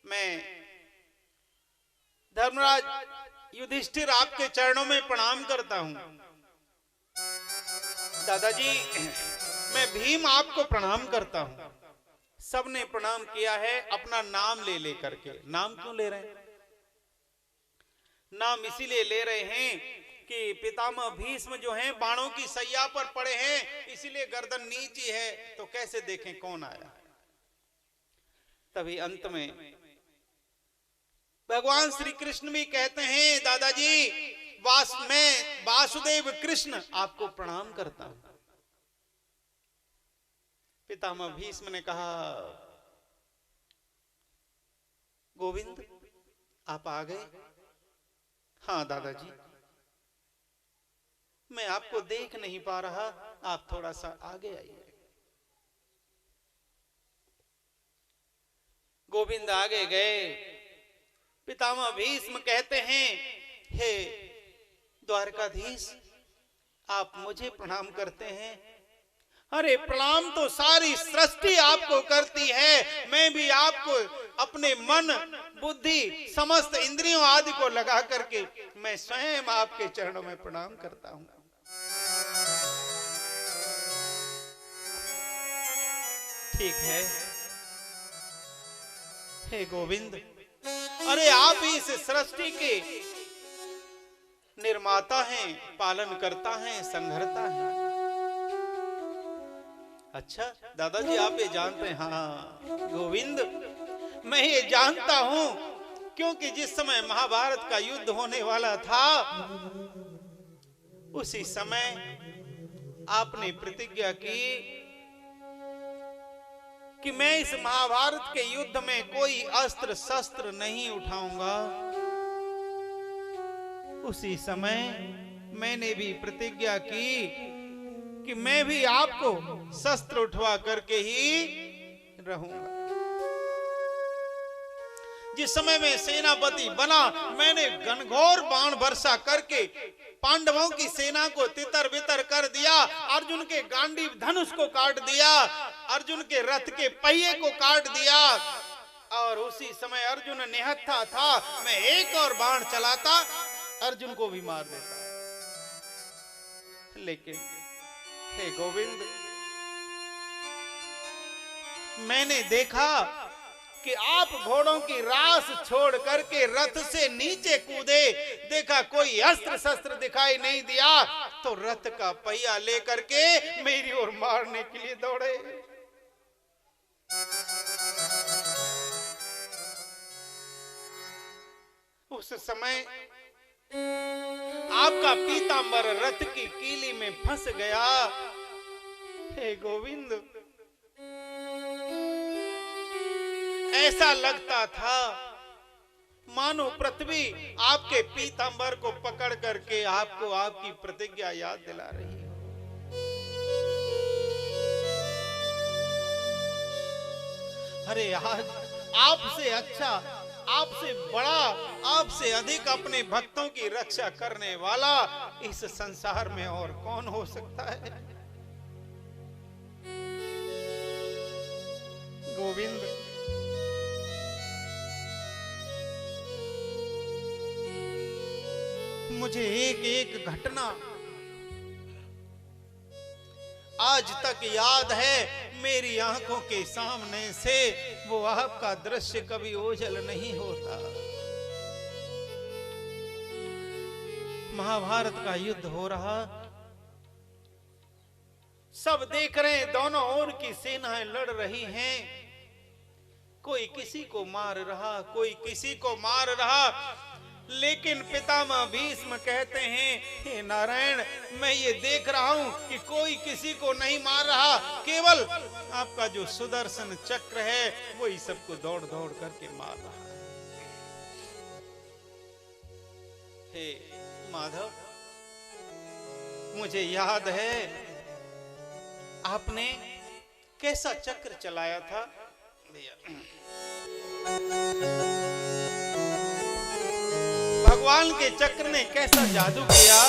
मैं धर्मराज युधिष्ठिर आपके चरणों में प्रणाम करता हूं। दादाजी, मैं भीम आपको प्रणाम करता हूं। सबने प्रणाम किया है अपना नाम ले लेकर के। नाम क्यों ले रहे हैं? नाम इसीलिए ले रहे हैं कि पितामह भीष्म जो हैं बाणों की सैया पर पड़े हैं, इसीलिए गर्दन नीची है, तो कैसे देखें कौन आया। तभी अंत में भगवान श्री कृष्ण भी कहते हैं, दादाजी मैं वासुदेव कृष्ण आपको प्रणाम करता हूं। पितामह भीष्म ने कहा, गोविंद आप आ गए? हाँ दादाजी, मैं आपको देख नहीं पा रहा, आप थोड़ा सा आगे आइए। गोविंद आगे गए। पितामह भीष्म कहते हैं, हे द्वारकाधीश, आप मुझे प्रणाम करते हैं? अरे प्रणाम तो सारी सृष्टि आपको करती है, मैं भी आपको अपने मन बुद्धि समस्त इंद्रियों आदि को लगा करके मैं स्वयं आपके चरणों में प्रणाम करता हूं। ठीक है हे गोविंद, अरे आप ही इस सृष्टि के निर्माता हैं, पालन करता हैं, संघरता हैं। अच्छा दादाजी आप ये जानते हैं? हाँ गोविंद, मैं ये जानता हूं, क्योंकि जिस समय महाभारत का युद्ध होने वाला था उसी समय आपने प्रतिज्ञा की कि मैं इस महाभारत के युद्ध में कोई अस्त्र शस्त्र नहीं उठाऊंगा। उसी समय मैंने भी प्रतिज्ञा की कि मैं भी आपको शस्त्र उठवा करके ही रहूंगा। जिस समय मैं सेनापति बना, मैंने घनघोर बाण वर्षा करके पांडवों की सेना को तितर बितर कर दिया, अर्जुन के गांडीव धनुष को काट दिया, अर्जुन के रथ के पहिए को काट दिया, और उसी समय अर्जुन निहत्था था, मैं एक और बाण चलाता अर्जुन को भी मार देता। लेकिन हे गोविंद, मैंने देखा कि आप घोड़ों की रास छोड़ करके रथ से नीचे कूदे, देखा कोई अस्त्र शस्त्र दिखाई नहीं दिया, तो रथ का पहिया लेकर के मेरी ओर मारने के लिए दौड़े। उस समय आपका पीतांबर रथ की कीली में फंस गया। हे गोविंद, ऐसा लगता था मानो पृथ्वी आपके पीतांबर को पकड़ करके आपको आपकी प्रतिज्ञा याद दिला रही है। अरे आज आपसे अच्छा, आपसे बड़ा, आपसे अधिक अपने भक्तों की रक्षा करने वाला इस संसार में और कौन हो सकता है। गोविंद, मुझे एक एक घटना आज तक याद है। मेरी आंखों के सामने से वो आपका दृश्य कभी ओझल नहीं होता। महाभारत का युद्ध हो रहा, सब देख रहे हैं, दोनों ओर की सेनाएं लड़ रही हैं, कोई किसी को मार रहा, कोई किसी को मार रहा, लेकिन पितामह भीष्म कहते हैं, हे नारायण, मैं ये देख रहा हूं कि कोई किसी को नहीं मार रहा, केवल आपका जो सुदर्शन चक्र है वही सबको दौड़ दौड़ करके मार रहा है। हे माधव, मुझे याद है आपने कैसा चक्र चलाया था। भगवान के चक्र ने कैसा जादू किया।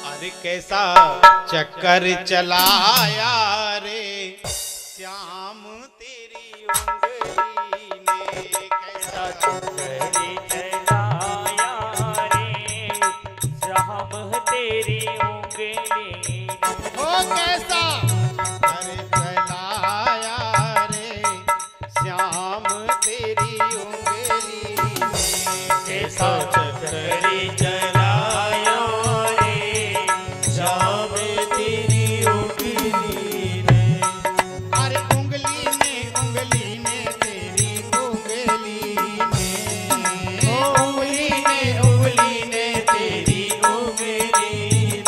अरे कैसा चक्कर चलाया रे श्याम तेरी उंगली चक्कर चलाया रे श्याम तेरी उंगली हो कैसा कर चलाया रे श्याम तेरी उंगली ने। कैसा चक्कर चलाया रे श्याम तेरी उंगली ने। अरे उंगली ने तेरी उंगली ने। उंगली ने तेरी उंगली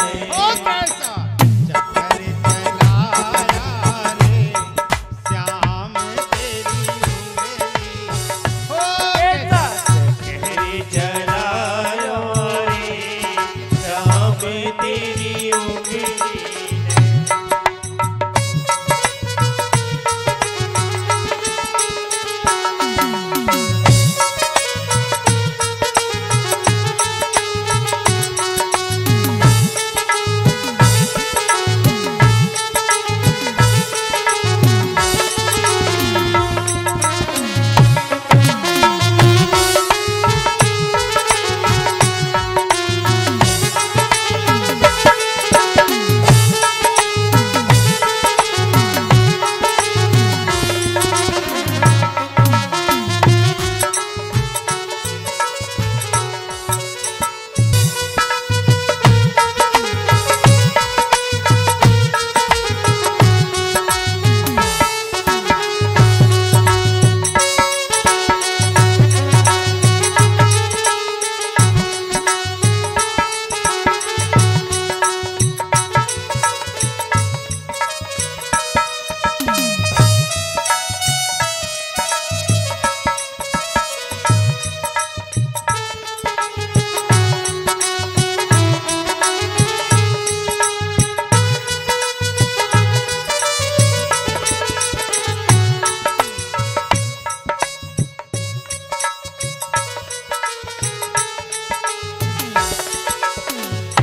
ने। हो कैसा चक्कर चलाया रे श्याम तेरी उंगली। हो कैसा चक्कर चलाया रे श्याम तेरी उंगली ने।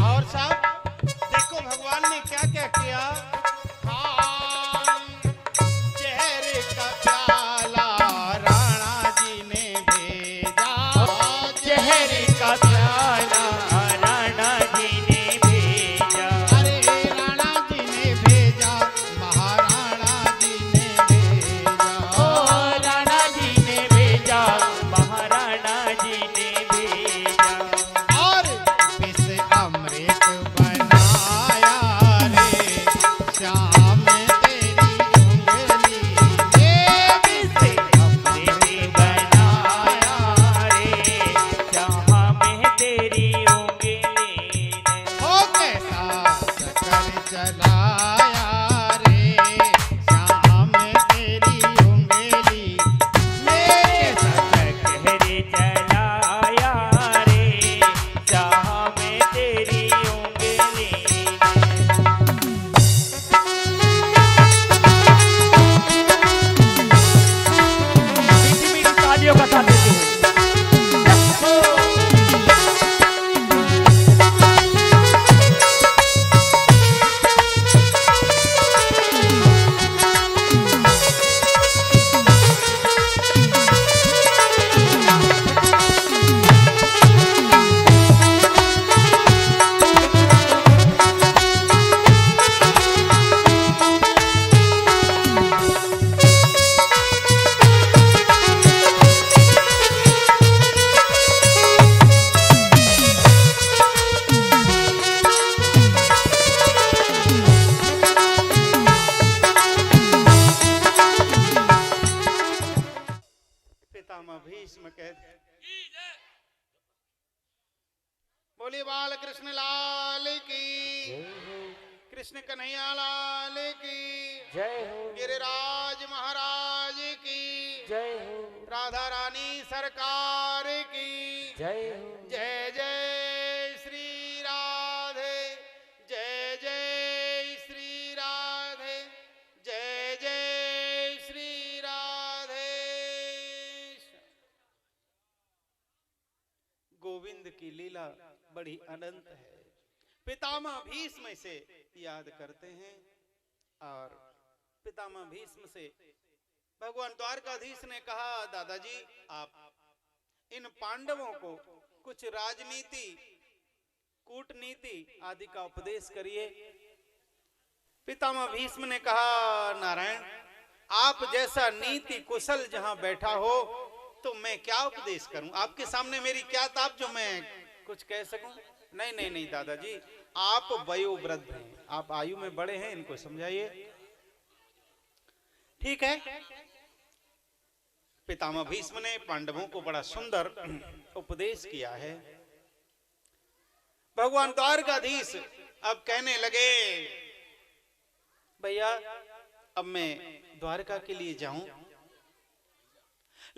और साहब देखो भगवान ने क्या क्या किया। हाँ, जहर का प्याला राणा जी ने भेजा। जहर का प्याला राणा जी ने भेजा। अरे राणा जी ने भेजा, महाराणा जी ने भेजा। ओ राणा जी ने भेजा महाराणा जी ने भेजा। और विष अमृत बनाया रे श्याम तेरी उंगली ने। से अपने बनाया रे श्याम तेरी उंगली ने। हो कैसा चक्कर चलाया रे श्याम तेरी उंगली ने। चक्कर चलाया रे श्याम तेरी उंगली ने। मीठी मीठी तालियों का साथ देते हुए पितामह भीष्म कहते, बोलिए बाल कृष्ण लाल की, कृष्ण कन्हैया लाल की, जय हो गिरिराज महाराज की, जय हो राधा रानी सरकार की, जय हो जय जय श्री राधे, जय जय श्री राधे, जय जय श्री राधे। गोविंद की लीला बड़ी अनंत है। पितामह भीष्म से याद करते हैं और पितामह भीष्म से भगवान द्वारकाधीश ने कहा, दादाजी आप इन पांडवों को कुछ राजनीति, कूटनीति आदि का उपदेश करिए। पितामह भीष्म ने कहा, नारायण आप जैसा नीति कुशल जहां बैठा हो तो मैं क्या उपदेश करूं? आपके सामने मेरी क्या ताप जो मैं कुछ कह सकूं? नहीं नहीं नहीं दादाजी, आप वयोवृद्ध हैं, आप आयु में बड़े हैं, इनको समझाइए। ठीक है। पितामह भीष्म ने पांडवों को बड़ा सुंदर उपदेश किया है। भगवान द्वारकाधीश अब कहने लगे, भैया अब मैं द्वारका के लिए जाऊं,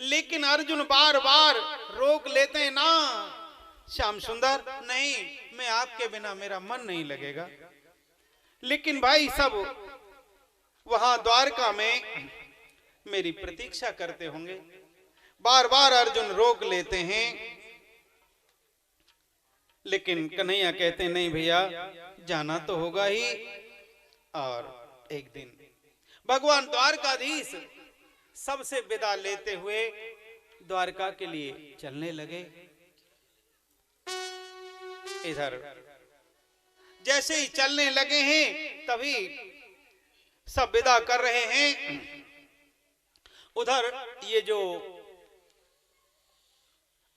लेकिन अर्जुन बार बार रोक लेते हैं ना, श्याम सुंदर नहीं, मैं आपके बिना मेरा मन नहीं लगेगा। लेकिन भाई सब वहां द्वारका में मेरी प्रतीक्षा करते होंगे। बार बार अर्जुन रोक लेते हैं, लेकिन कन्हैया कहते नहीं भैया जाना तो होगा ही। और एक दिन भगवान द्वारकाधीश सबसे विदा लेते हुए द्वारका के लिए चलने लगे। इधर जैसे ही चलने लगे हैं तभी सब विदा कर रहे हैं। उधर ये जो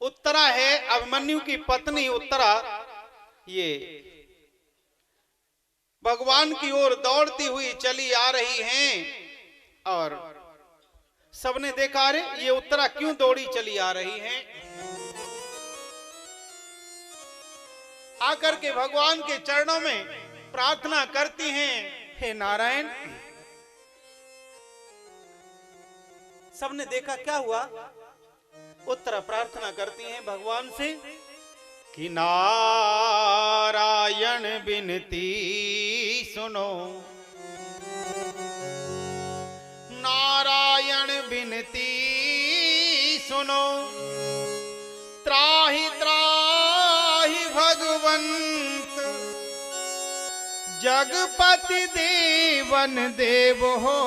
उत्तरा है, अभिमन्यु की पत्नी उत्तरा, ये भगवान की ओर दौड़ती हुई चली आ रही हैं। और सबने देखा, अरे ये उत्तरा क्यों दौड़ी चली आ रही हैं? आकर के भगवान के चरणों में प्रार्थना करती हैं, हे नारायण। सबने देखा क्या हुआ, उत्तरा प्रार्थना करती हैं भगवान से कि नारायण बिनती सुनो, नारायण बिनती सुनो, त्राहि त्राहि भगवंत, जगपति देवन देव हो,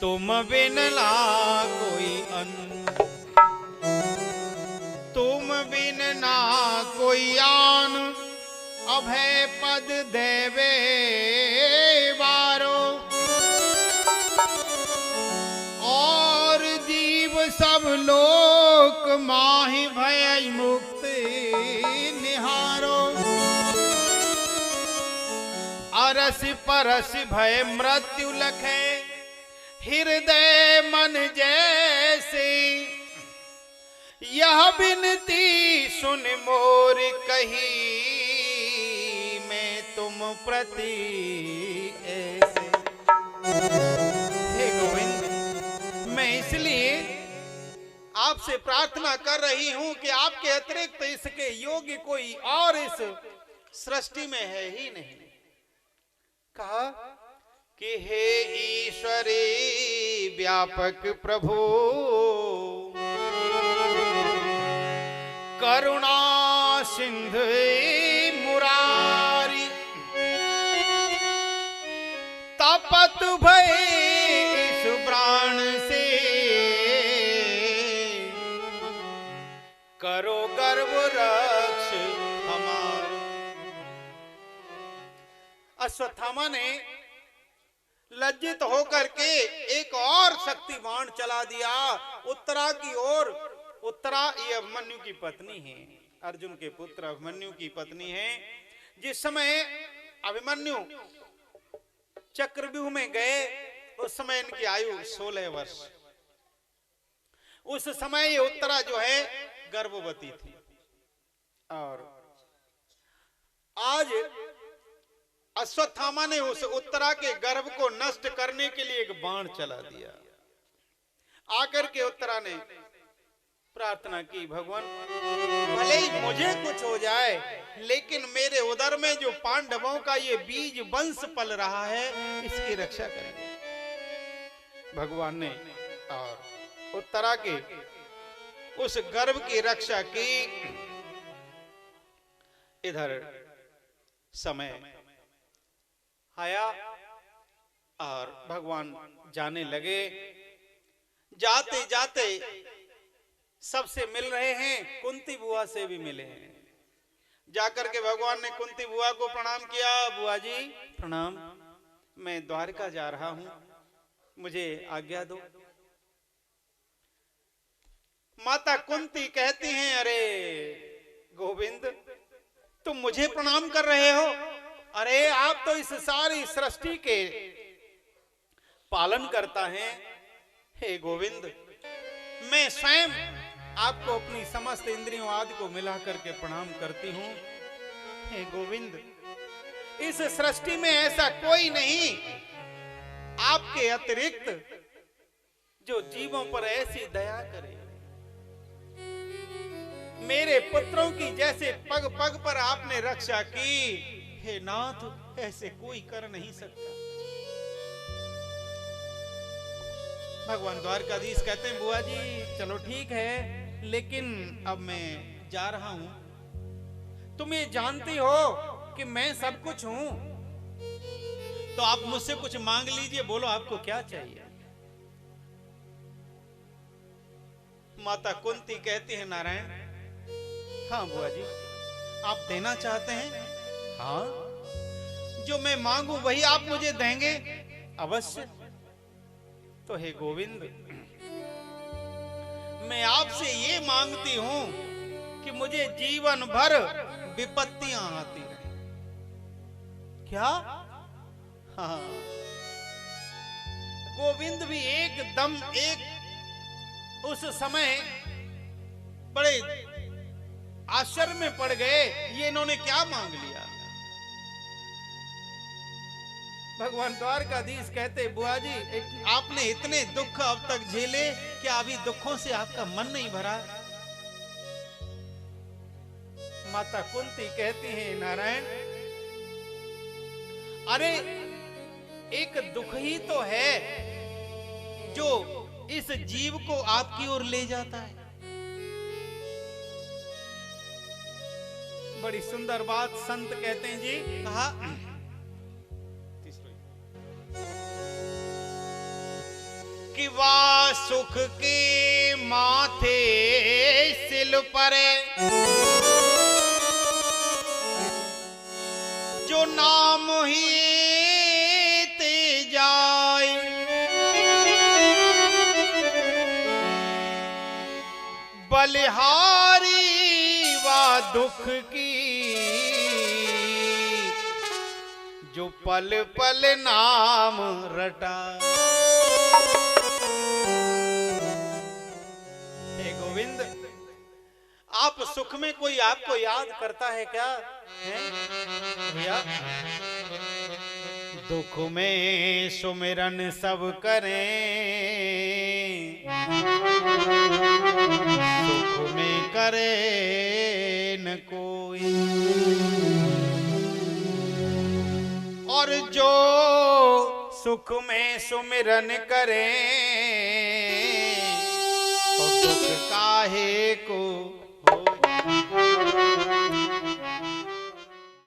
तुम बिन ना कोई तुम बिन ना कोई आन, अभय पद देवे बारो, और जीव सब लोक माहि भय मुक्ति निहारो, अरस परस भय मृत्यु लखे, हृदय मन जैसे, यह बिनती सुन मोर कही, मैं तुम प्रति ऐसे। हे गोविंद, मैं इसलिए आपसे प्रार्थना कर रही हूं कि आपके अतिरिक्त इसके योग्य कोई और इस सृष्टि में है ही नहीं। कहा कि हे ईश्वरी व्यापक प्रभु, करुणा सिंधु मुरारी, तपत भय इस प्राण से, करो गर्भ रक्ष हमारा। अश्वत्थामा ने लज्जित होकर के एक और शक्ति बाण चला दिया उत्तरा की ओर। उत्तरा ये अभिमन्यु की पत्नी है, अर्जुन के पुत्र अभिमन्यु की पत्नी है। जिस समय अभिमन्यु चक्रव्यूह में गए उस समय इनकी आयु 16 वर्ष। उस समय ये उत्तरा जो है गर्भवती थी। और आज अश्वत्थामा ने उस उत्तरा के गर्भ को नष्ट करने के लिए एक बाण चला दिया। आकर के उत्तरा ने प्रार्थना की, भगवान भले ही मुझे कुछ हो जाए, लेकिन मेरे उदर में जो पांडवों का ये बीज वंश पल रहा है इसकी रक्षा करेंगे। भगवान ने और उत्तरा के उस गर्भ की रक्षा की। इधर समय आया और भगवान जाने लगे। जाते जाते सबसे मिल रहे हैं, कुंती बुआ से भी मिले हैं। जाकर के भगवान ने कुंती बुआ को प्रणाम किया। बुआ जी प्रणाम, मैं द्वारका जा रहा हूं, मुझे आज्ञा दो। माता कुंती कहती हैं, अरे गोविंद, तुम मुझे प्रणाम कर रहे हो? अरे आप तो इस सारी सृष्टि के पालन करता है। हे गोविंद, मैं स्वयं आपको अपनी समस्त इंद्रियों आदि को मिला करके प्रणाम करती हूं। हे गोविंद, इस सृष्टि में ऐसा कोई नहीं आपके अतिरिक्त जो जीवों पर ऐसी दया करे। मेरे पुत्रों की जैसे पग पग पर आपने रक्षा की, हे नाथ, ऐसे कोई कर नहीं सकता। भगवान द्वारकाधीश कहते हैं, बुआ जी चलो ठीक है, लेकिन अब मैं जा रहा हूं। तुम ये जानती हो कि मैं सब कुछ हूं, तो आप मुझसे कुछ मांग लीजिए, बोलो आपको क्या चाहिए। माता कुंती कहती है, नारायण, हाँ बुआ जी, आप देना चाहते हैं? हाँ, जो मैं मांगू वही आप मुझे देंगे? अवश्य। तो हे गोविंद, मैं आपसे ये मांगती हूं कि मुझे जीवन भर विपत्तियां आती रहे। क्या? हाँ। गोविंद भी एकदम उस समय बड़े आश्चर्य में पड़ गए, ये इन्होंने क्या मांग लिया। भगवान द्वारकाधीश कहते, बुआ जी आपने इतने दुख अब तक झेले, क्या अभी दुखों से आपका मन नहीं भरा? माता कुंती कहती हैं, नारायण, अरे एक दुख ही तो है जो इस जीव को आपकी ओर ले जाता है। बड़ी सुंदर बात संत कहते हैं जी, कहा कि वाह सुख के माथे सिल परे, जो नाम ही ते जाए, बलिहारी वा दुख की, जो पल पल नाम रटा। हे गोविंद, आप सुख में कोई आपको याद करता है क्या? भैया, दुख में सुमिरन सब करें, सुख में करे न कोई, और जो सुख में सुमिरन करें, तो दुख काहे को हो।